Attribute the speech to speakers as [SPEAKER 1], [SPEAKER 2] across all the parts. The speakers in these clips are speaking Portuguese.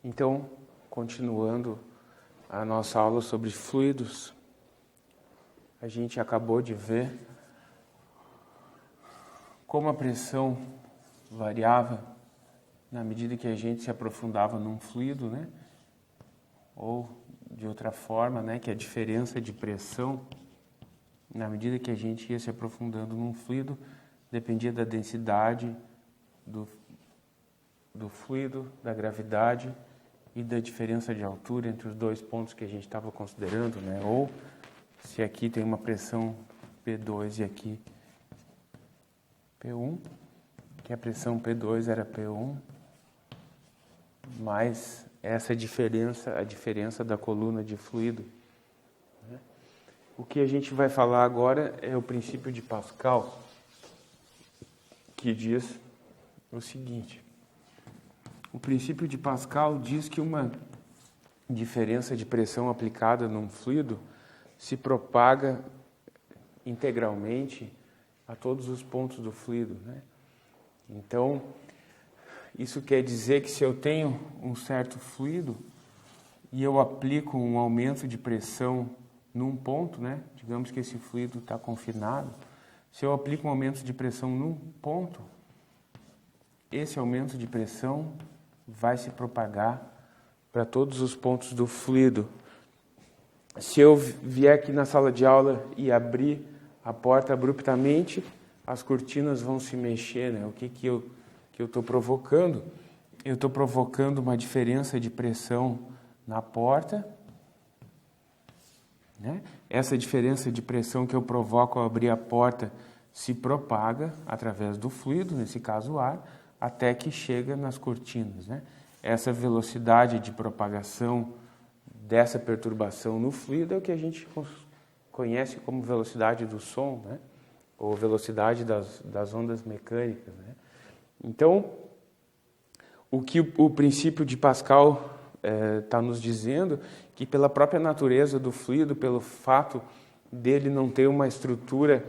[SPEAKER 1] Então, continuando a nossa aula sobre fluidos, a gente acabou de ver como a pressão variava na medida que a gente se aprofundava num fluido, né? Ou de outra forma, né? Que a diferença de pressão, na medida que a gente ia se aprofundando num fluido, dependia da densidade do fluido, da gravidade e da diferença de altura entre os dois pontos que a gente estava considerando, né? Ou se aqui tem uma pressão P2 e aqui P1, que a pressão P2 era P1, mais essa diferença, a diferença da coluna de fluido. O que a gente vai falar agora é o princípio de Pascal, que diz o seguinte: o princípio de Pascal diz que uma diferença de pressão aplicada num fluido se propaga integralmente a todos os pontos do fluido, né? Então, isso quer dizer que se eu tenho um certo fluido e eu aplico um aumento de pressão num ponto, né? Digamos que esse fluido está confinado. Se eu aplico um aumento de pressão num ponto, esse aumento de pressão vai se propagar para todos os pontos do fluido. Se eu vier aqui na sala de aula e abrir a porta abruptamente, as cortinas vão se mexer, né? O que eu estou provocando? Eu estou provocando uma diferença de pressão na porta, né? Essa diferença de pressão que eu provoco ao abrir a porta se propaga através do fluido, nesse caso o ar, até que chega nas cortinas, né? Essa velocidade de propagação dessa perturbação no fluido é o que a gente conhece como velocidade do som, né? Ou velocidade das ondas mecânicas, né? Então, o que o princípio de Pascal está nos dizendo, que pela própria natureza do fluido, pelo fato dele não ter uma estrutura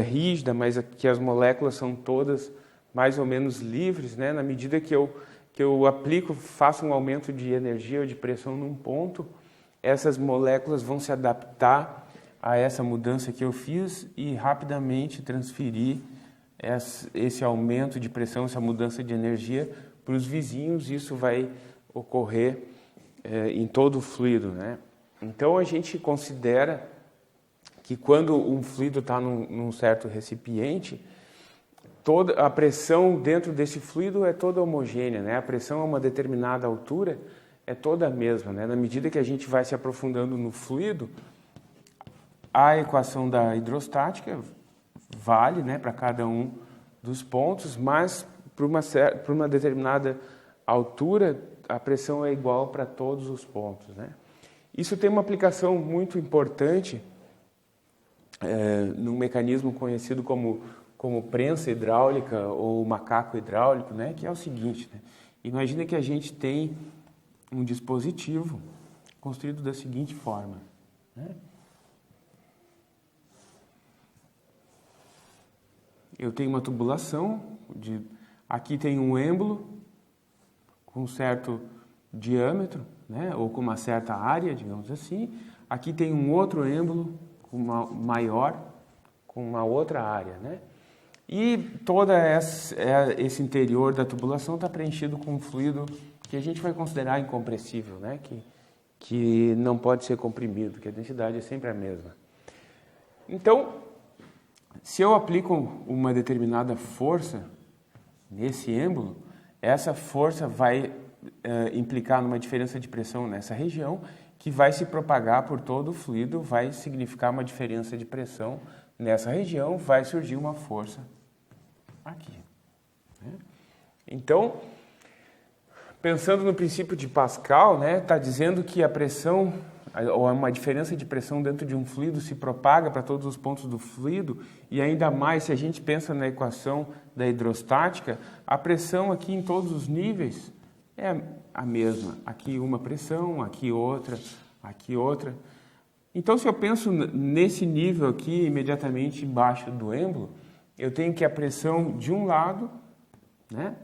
[SPEAKER 1] rígida, mas que as moléculas são todas mais ou menos livres, né? Na medida que eu aplico, faço um aumento de energia ou de pressão num ponto, essas moléculas vão se adaptar a essa mudança que eu fiz e rapidamente transferir esse aumento de pressão, essa mudança de energia para os vizinhos. Isso vai ocorrer em todo o fluido, né? Então a gente considera que quando um fluido está num certo recipiente, toda a pressão dentro desse fluido é toda homogênea, né? A pressão a uma determinada altura é toda a mesma, né? Na medida que a gente vai se aprofundando no fluido, a equação da hidrostática vale, né, para cada um dos pontos, mas para uma determinada altura a pressão é igual para todos os pontos, né? Isso tem uma aplicação muito importante num mecanismo conhecido como prensa hidráulica ou macaco hidráulico, né, que é o seguinte, né? Imagina que a gente tem um dispositivo construído da seguinte forma, né? Eu tenho uma tubulação, aqui tem um êmbolo com um certo diâmetro, né, ou com uma certa área, digamos assim. Aqui tem um outro êmbolo maior, com uma outra área, né? E todo esse interior da tubulação está preenchido com um fluido que a gente vai considerar incompressível, né? Que não pode ser comprimido, que a densidade é sempre a mesma. Então, se eu aplico uma determinada força nesse êmbolo, essa força vai implicar numa diferença de pressão nessa região, que vai se propagar por todo o fluido, vai significar uma diferença de pressão nessa região, vai surgir uma força aqui, né? Então, pensando no princípio de Pascal, né, está dizendo que a pressão, ou uma diferença de pressão dentro de um fluido se propaga para todos os pontos do fluido, e ainda mais se a gente pensa na equação da hidrostática, a pressão aqui em todos os níveis é a mesma. Aqui uma pressão, aqui outra, aqui outra. Então, se eu penso nesse nível aqui, imediatamente embaixo do êmbolo, eu tenho que a pressão de um lado, né,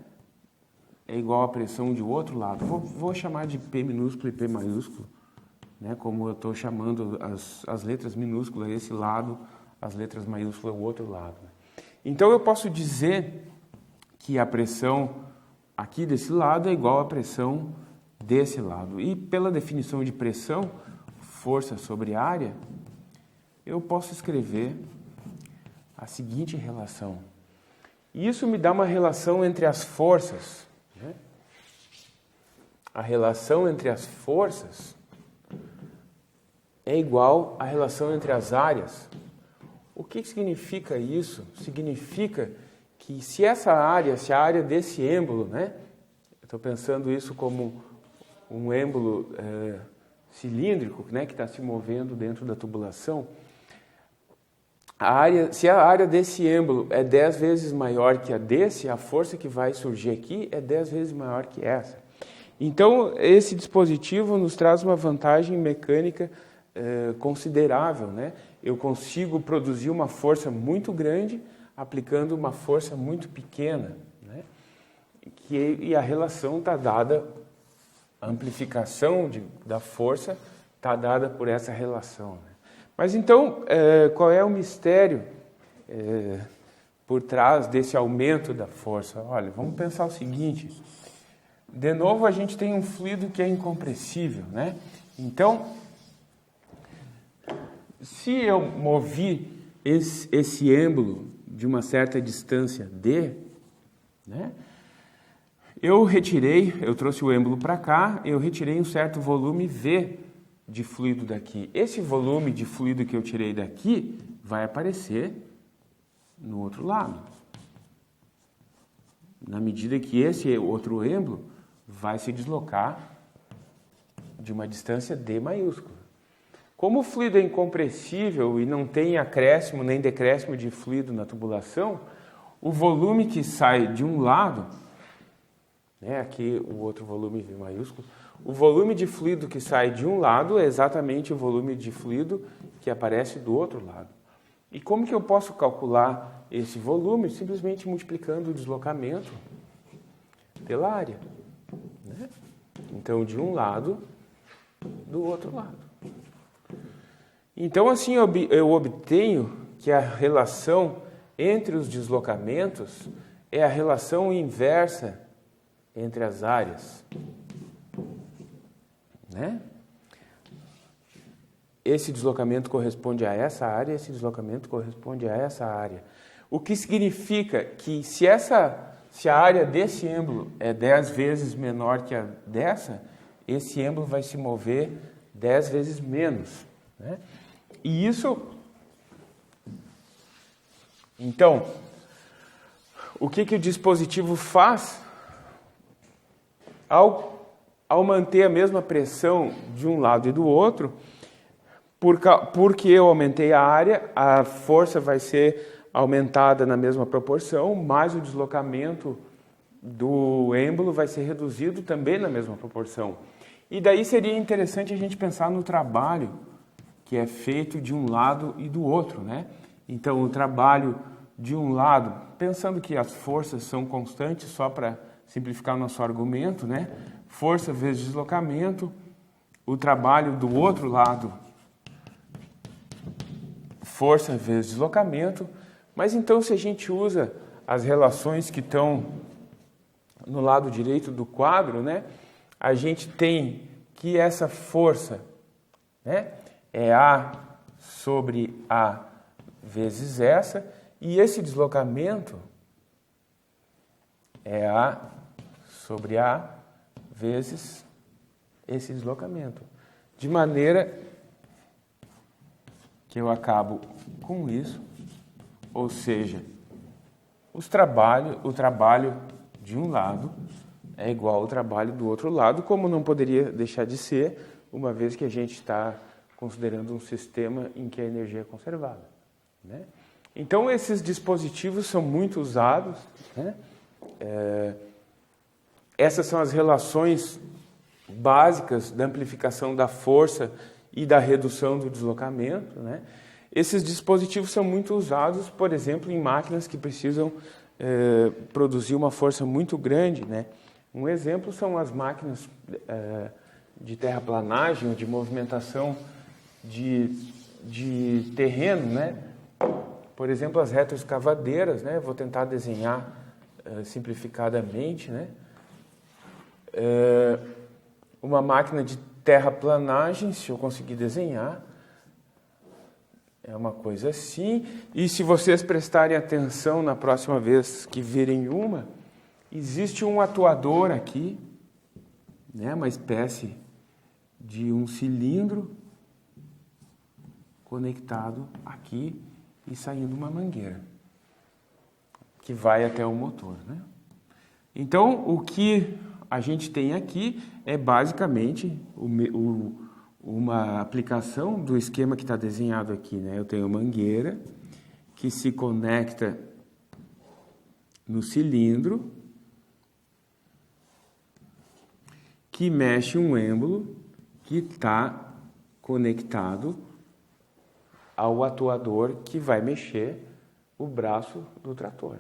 [SPEAKER 1] é igual à pressão de outro lado. Vou chamar de P minúsculo e P maiúsculo, né? Como eu estou chamando as letras minúsculas esse lado, as letras maiúsculas o outro lado. Então eu posso dizer que a pressão aqui desse lado é igual à pressão desse lado. E pela definição de pressão, força sobre área, eu posso escrever a seguinte relação. E isso me dá uma relação entre as forças, né? A relação entre as forças é igual à relação entre as áreas. O que significa isso? Significa que se a área desse êmbolo, né? Eu estou pensando isso como um êmbolo cilíndrico, né, que está se movendo dentro da tubulação, se a área desse êmbolo é 10 vezes maior que a desse, a força que vai surgir aqui é 10 vezes maior que essa. Então, esse dispositivo nos traz uma vantagem mecânica considerável, né? Eu consigo produzir uma força muito grande aplicando uma força muito pequena, né? E a relação está dada, a amplificação da força está dada por essa relação, né? Mas então, qual é o mistério por trás desse aumento da força? Olha, vamos pensar o seguinte. De novo, a gente tem um fluido que é incompressível, né? Então, se eu movi esse êmbolo de uma certa distância D, né? Eu trouxe o êmbolo para cá, eu retirei um certo volume V de fluido daqui. Esse volume de fluido que eu tirei daqui vai aparecer no outro lado. Na medida que esse outro êmbolo vai se deslocar de uma distância D maiúscula. Como o fluido é incompressível e não tem acréscimo nem decréscimo de fluido na tubulação, o volume que sai de um lado, né, aqui o outro volume V maiúsculo, o volume de fluido que sai de um lado é exatamente o volume de fluido que aparece do outro lado. E como que eu posso calcular esse volume? Simplesmente multiplicando o deslocamento pela área, né? Então, de um lado, do outro lado. Então, assim, eu obtenho que a relação entre os deslocamentos é a relação inversa entre as áreas, né? Esse deslocamento corresponde a essa área, esse deslocamento corresponde a essa área. O que significa que se a área desse êmbolo é 10 vezes menor que a dessa, esse êmbolo vai se mover 10 vezes menos, né? E isso... Então, o que o dispositivo faz? Ao manter a mesma pressão de um lado e do outro, porque eu aumentei a área, a força vai ser aumentada na mesma proporção, mas o deslocamento do êmbolo vai ser reduzido também na mesma proporção. E daí seria interessante a gente pensar no trabalho que é feito de um lado e do outro, né? Então, o trabalho de um lado, pensando que as forças são constantes, só para simplificar o nosso argumento, né? Força vezes deslocamento, o trabalho do outro lado, força vezes deslocamento. Mas então, se a gente usa as relações que estão no lado direito do quadro, né? A gente tem que essa força, né, é A sobre A vezes essa, e esse deslocamento é A sobre A vezes esse deslocamento. De maneira que eu acabo com isso, ou seja, o trabalho de um lado é igual ao trabalho do outro lado, como não poderia deixar de ser, uma vez que a gente está considerando um sistema em que a energia é conservada, né? Então, esses dispositivos são muito usados, né? Essas são as relações básicas da amplificação da força e da redução do deslocamento, né? Esses dispositivos são muito usados, por exemplo, em máquinas que precisam produzir uma força muito grande, né? Um exemplo são as máquinas de terraplanagem ou de movimentação de terreno, né? Por exemplo, as retroescavadeiras, né? Vou tentar desenhar simplificadamente, né? Uma máquina de terraplanagem, se eu conseguir desenhar, é uma coisa assim. E se vocês prestarem atenção na próxima vez que virem uma, existe um atuador aqui, né? Uma espécie de um cilindro conectado aqui e saindo uma mangueira que vai até o motor, né? Então, o que a gente tem aqui é basicamente uma aplicação do esquema que está desenhado aqui, né? Eu tenho mangueira que se conecta no cilindro, que mexe um êmbolo que está conectado ao atuador que vai mexer o braço do trator.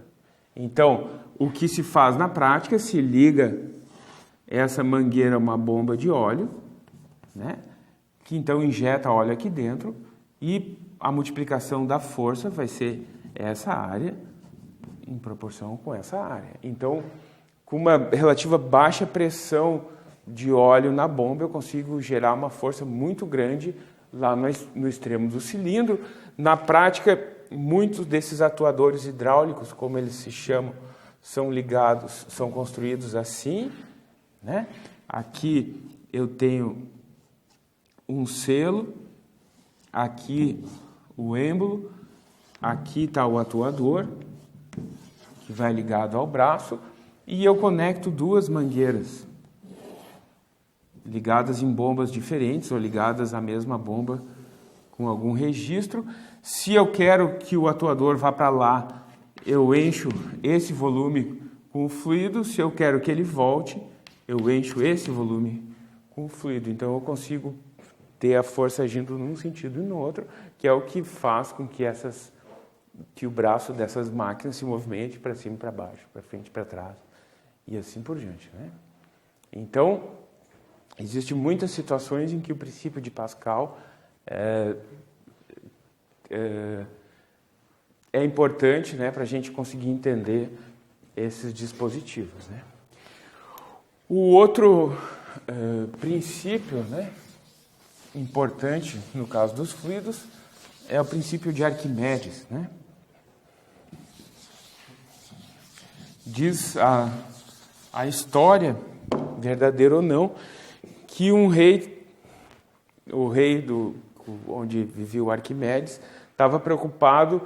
[SPEAKER 1] Então, o que se faz na prática, se liga essa mangueira a uma bomba de óleo, né? Que então injeta óleo aqui dentro e a multiplicação da força vai ser essa área em proporção com essa área. Então, com uma relativa baixa pressão de óleo na bomba, eu consigo gerar uma força muito grande lá no extremo do cilindro. Na prática, muitos desses atuadores hidráulicos, como eles se chamam, são construídos assim, né? Aqui eu tenho um selo, aqui o êmbolo, aqui está o atuador, que vai ligado ao braço, e eu conecto duas mangueiras ligadas em bombas diferentes ou ligadas à mesma bomba com algum registro. Se eu quero que o atuador vá para lá, eu encho esse volume com o fluido. Se eu quero que ele volte, eu encho esse volume com o fluido. Então eu consigo ter a força agindo num sentido e no outro, que é o que faz com que o braço dessas máquinas se movimente para cima e para baixo, para frente e para trás, e assim por diante, né? Então, existem muitas situações em que o princípio de Pascal é importante, né, para a gente conseguir entender esses dispositivos, né? O outro princípio, né, importante no caso dos fluidos é o princípio de Arquimedes, né? Diz a história, verdadeira ou não, que o rei onde vivia o Arquimedes estava preocupado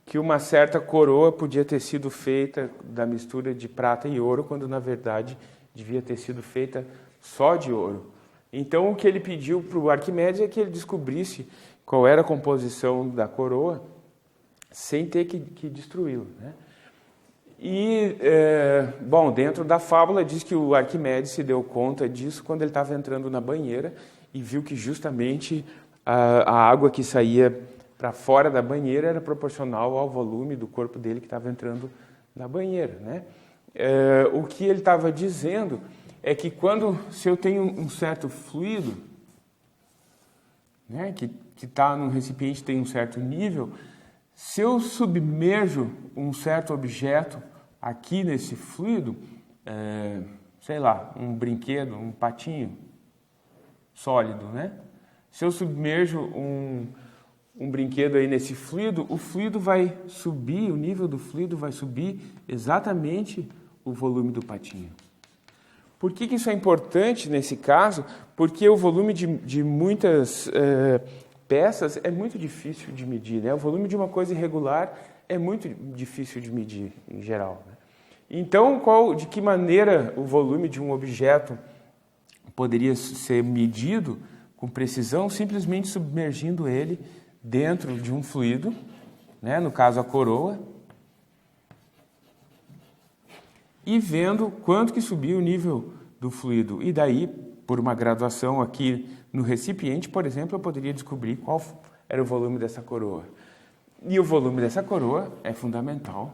[SPEAKER 1] que uma certa coroa podia ter sido feita da mistura de prata e ouro, quando na verdade devia ter sido feita só de ouro. Então o que ele pediu para o Arquimedes é que ele descobrisse qual era a composição da coroa sem ter que destruí-la, né? E, dentro da fábula diz que o Arquimedes se deu conta disso quando ele estava entrando na banheira e viu que justamente a água que saía para fora da banheira era proporcional ao volume do corpo dele que estava entrando na banheira, né? O que ele estava dizendo é que se eu tenho um certo fluido, né, que está num recipiente, tem um certo nível, se eu submerjo um certo objeto aqui nesse fluido, sei lá, um brinquedo, um patinho sólido, né? Se eu submerjo um brinquedo aí nesse fluido, o fluido vai subir, o nível do fluido vai subir exatamente o volume do patinho. Por que isso é importante nesse caso? Porque o volume de muitas peças é muito difícil de medir, né? O volume de uma coisa irregular é muito difícil de medir, em geral, né? Então, de que maneira o volume de um objeto poderia ser medido com precisão? Simplesmente submergindo ele dentro de um fluido, né? No caso a coroa, e vendo quanto que subia o nível do fluido. E daí, por uma graduação aqui no recipiente, por exemplo, eu poderia descobrir qual era o volume dessa coroa. E o volume dessa coroa é fundamental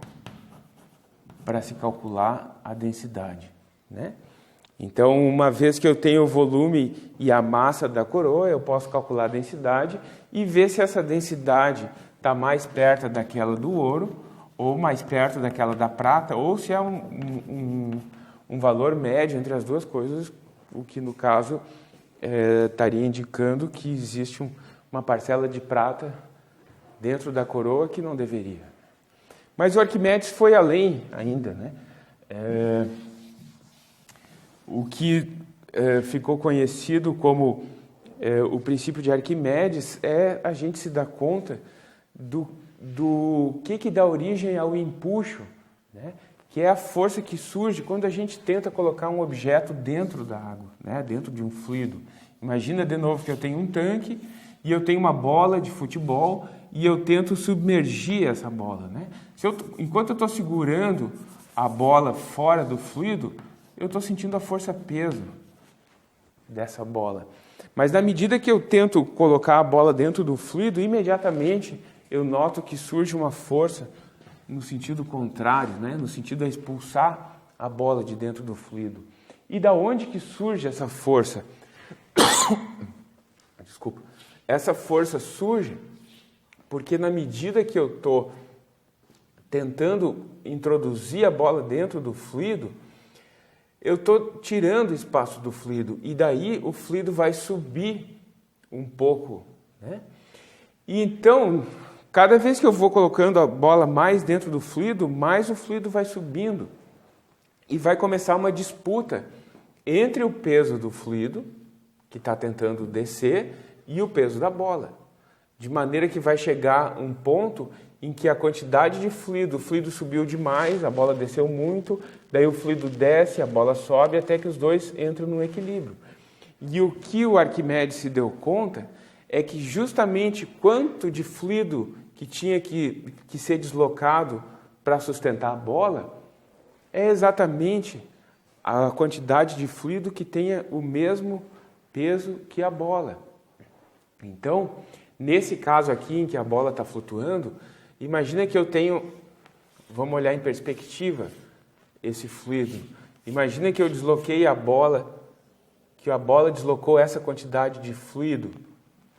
[SPEAKER 1] para se calcular a densidade, né? Então, uma vez que eu tenho o volume e a massa da coroa, eu posso calcular a densidade e ver se essa densidade está mais perto daquela do ouro, ou mais perto daquela da prata, ou se é um valor médio entre as duas coisas, o que, no caso, estaria indicando que existe uma parcela de prata dentro da coroa que não deveria. Mas o Arquimedes foi além ainda, né? O que ficou conhecido como o princípio de Arquimedes é a gente se dar conta do que dá origem ao empuxo, né? Que é a força que surge quando a gente tenta colocar um objeto dentro da água, né? Dentro de um fluido. Imagina de novo que eu tenho um tanque e eu tenho uma bola de futebol e eu tento submergir essa bola, né? Enquanto eu estou segurando a bola fora do fluido, eu estou sentindo a força-peso dessa bola. Mas na medida que eu tento colocar a bola dentro do fluido, imediatamente eu noto que surge uma força no sentido contrário, né? No sentido de expulsar a bola de dentro do fluido. E da onde que surge essa força? Desculpa. Essa força surge porque na medida que eu estou tentando introduzir a bola dentro do fluido, eu estou tirando espaço do fluido e daí o fluido vai subir um pouco, né? E então, cada vez que eu vou colocando a bola mais dentro do fluido, mais o fluido vai subindo e vai começar uma disputa entre o peso do fluido, que está tentando descer, e o peso da bola. De maneira que vai chegar um ponto em que a quantidade de fluido, o fluido subiu demais, a bola desceu muito, daí o fluido desce, a bola sobe, até que os dois entram no equilíbrio. E o que o Arquimedes se deu conta é que justamente quanto de fluido que tinha que ser deslocado para sustentar a bola é exatamente a quantidade de fluido que tenha o mesmo peso que a bola. Então, nesse caso aqui em que a bola está flutuando, imagina que eu tenho, vamos olhar em perspectiva, esse fluido. Imagina que eu desloquei a bola, que a bola deslocou essa quantidade de fluido.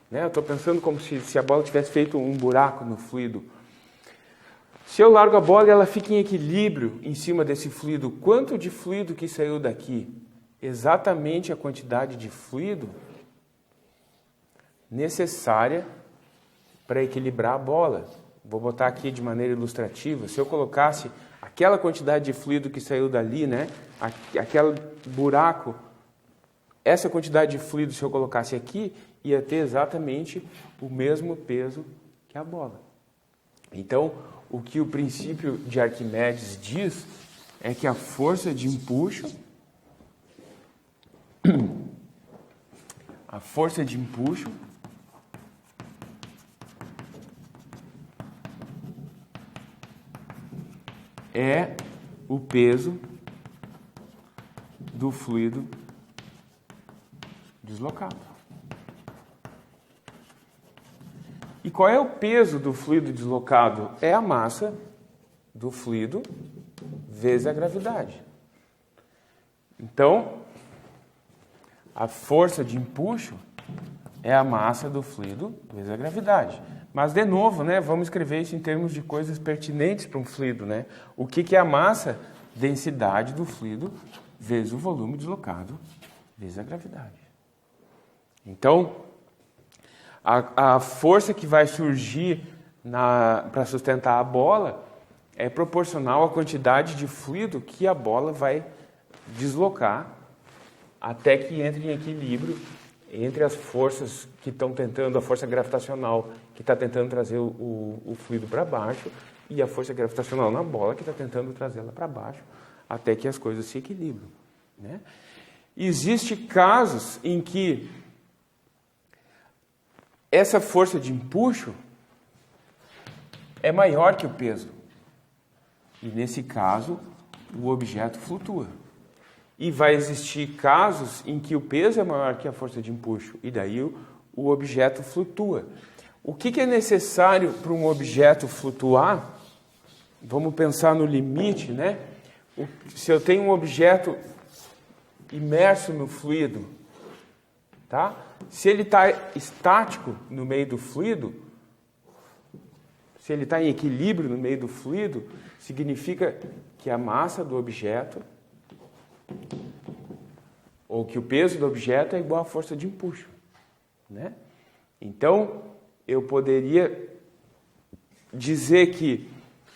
[SPEAKER 1] Né? Eu estou pensando como se a bola tivesse feito um buraco no fluido. Se eu largo a bola e ela fica em equilíbrio em cima desse fluido, quanto de fluido que saiu daqui? Exatamente a quantidade de fluido necessária para equilibrar a bola. Vou botar aqui de maneira ilustrativa. Se eu colocasse aquela quantidade de fluido que saiu dali, né, aquele buraco, essa quantidade de fluido, se eu colocasse aqui, ia ter exatamente o mesmo peso que a bola. Então, o que o princípio de Arquimedes diz é que a força de empuxo, é o peso do fluido deslocado. E qual é o peso do fluido deslocado? É a massa do fluido vezes a gravidade. Então, a força de empuxo é a massa do fluido vezes a gravidade. Mas, de novo, né, vamos escrever isso em termos de coisas pertinentes para um fluido. Né? O que é a massa? Densidade do fluido vezes o volume deslocado vezes a gravidade. Então, a força que vai surgir para sustentar a bola é proporcional à quantidade de fluido que a bola vai deslocar até que entre em equilíbrio entre as forças que estão tentando, a força gravitacional que está tentando trazer o fluido para baixo e a força gravitacional na bola que está tentando trazê-la para baixo até que as coisas se equilibram. Né? Existem casos em que essa força de empuxo é maior que o peso. E nesse caso, o objeto flutua. E vai existir casos em que o peso é maior que a força de empuxo. E daí o objeto flutua. O que é necessário para um objeto flutuar? Vamos pensar no limite, né? Se eu tenho um objeto imerso no fluido, tá? Se ele está estático no meio do fluido, se ele está em equilíbrio no meio do fluido, significa que a massa do objeto, ou que o peso do objeto é igual à força de empuxo, né? Então, eu poderia dizer que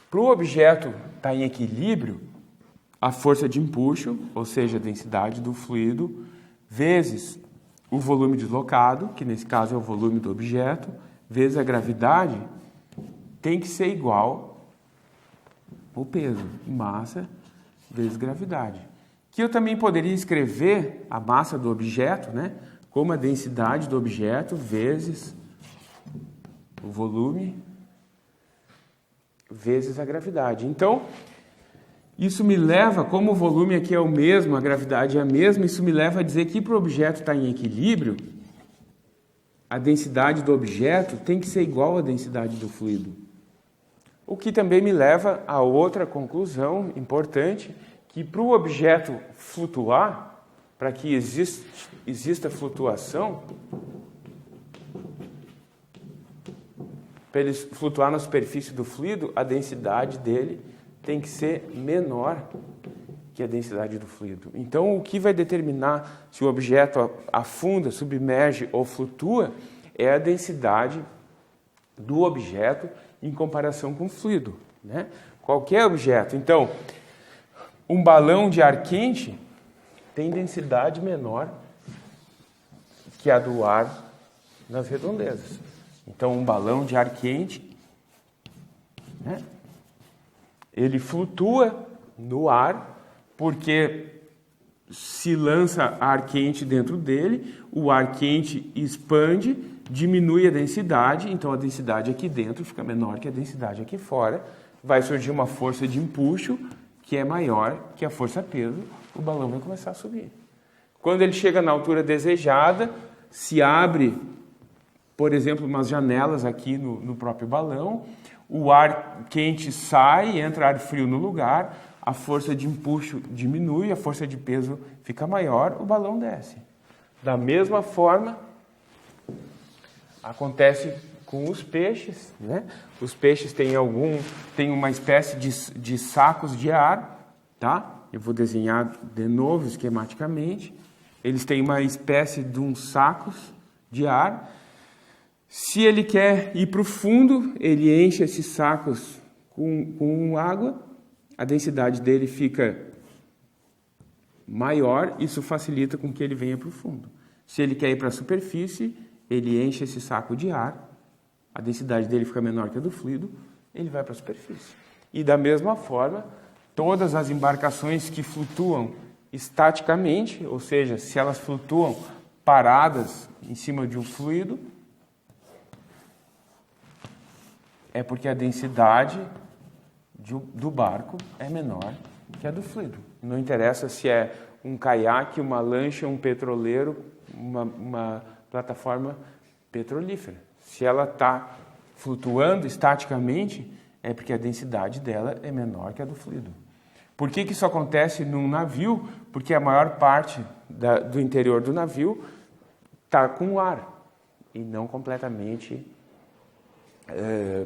[SPEAKER 1] para o objeto estar em equilíbrio, a força de empuxo, ou seja, a densidade do fluido, vezes o volume deslocado, que nesse caso é o volume do objeto, vezes a gravidade, tem que ser igual ao peso, massa vezes gravidade. Que eu também poderia escrever a massa do objeto, né, como a densidade do objeto vezes o volume vezes a gravidade. Então, isso me leva, como o volume aqui é o mesmo, a gravidade é a mesma, isso me leva a dizer que para o objeto estar em equilíbrio, a densidade do objeto tem que ser igual à densidade do fluido. O que também me leva a outra conclusão importante, que para o objeto flutuar, para que exista flutuação, para ele flutuar na superfície do fluido, a densidade dele tem que ser menor que a densidade do fluido. Então, o que vai determinar se o objeto afunda, submerge ou flutua é a densidade do objeto em comparação com o fluido, né? Qualquer objeto. Então, um balão de ar quente tem densidade menor que a do ar nas redondezas. Então, um balão de ar quente, né, ele flutua no ar, porque se lança ar quente dentro dele, o ar quente expande, diminui a densidade, então a densidade aqui dentro fica menor que a densidade aqui fora, vai surgir uma força de empuxo que é maior que a força-peso, o balão vai começar a subir. Quando ele chega na altura desejada, se abre, por exemplo, umas janelas aqui no próprio balão, o ar quente sai, entra ar frio no lugar, a força de empuxo diminui, a força de peso fica maior, o balão desce. Da mesma forma, acontece com os peixes, né? Os peixes têm uma espécie de sacos de ar, tá? Eu vou desenhar de novo esquematicamente. Eles têm uma espécie de uns sacos de ar. Se ele quer ir para o fundo, ele enche esses sacos com água, a densidade dele fica maior, isso facilita com que ele venha para o fundo. Se ele quer ir para a superfície, ele enche esse saco de ar, a densidade dele fica menor que a do fluido, ele vai para a superfície. E da mesma forma, todas as embarcações que flutuam estaticamente, ou seja, se elas flutuam paradas em cima de um fluido, é porque a densidade do barco é menor que a do fluido. Não interessa se é um caiaque, uma lancha, um petroleiro, uma plataforma petrolífera. Se ela está flutuando estaticamente, é porque a densidade dela é menor que a do fluido. Por que isso acontece num navio? Porque a maior parte do interior do navio está com ar e não completamente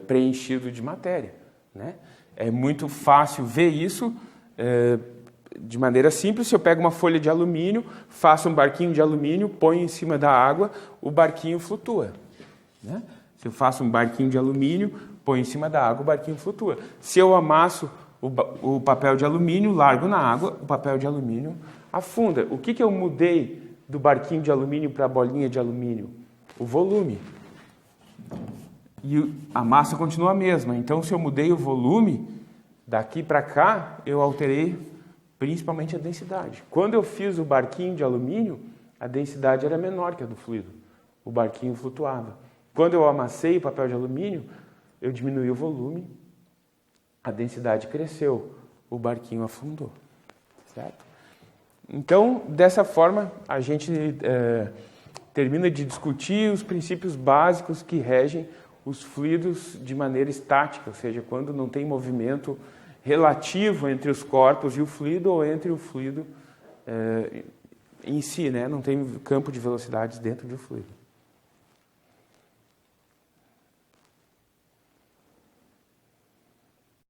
[SPEAKER 1] preenchido de matéria, né? É muito fácil ver isso de maneira simples. Se eu pego uma folha de alumínio, faço um barquinho de alumínio, ponho em cima da água, o barquinho flutua, né? Se eu faço um barquinho de alumínio, ponho em cima da água, o barquinho flutua. Se eu amasso o papel de alumínio, largo na água, o papel de alumínio afunda. O que eu mudei do barquinho de alumínio para a bolinha de alumínio? O volume. E a massa continua a mesma. Então, se eu mudei o volume, daqui para cá, eu alterei principalmente a densidade. Quando eu fiz o barquinho de alumínio, a densidade era menor que a do fluido. O barquinho flutuava. Quando eu amassei o papel de alumínio, eu diminui o volume, a densidade cresceu, o barquinho afundou. Certo? Então, dessa forma, a gente termina de discutir os princípios básicos que regem os fluidos de maneira estática, ou seja, quando não tem movimento relativo entre os corpos e o fluido, ou entre o fluido em si, né? Não tem campo de velocidades dentro do fluido.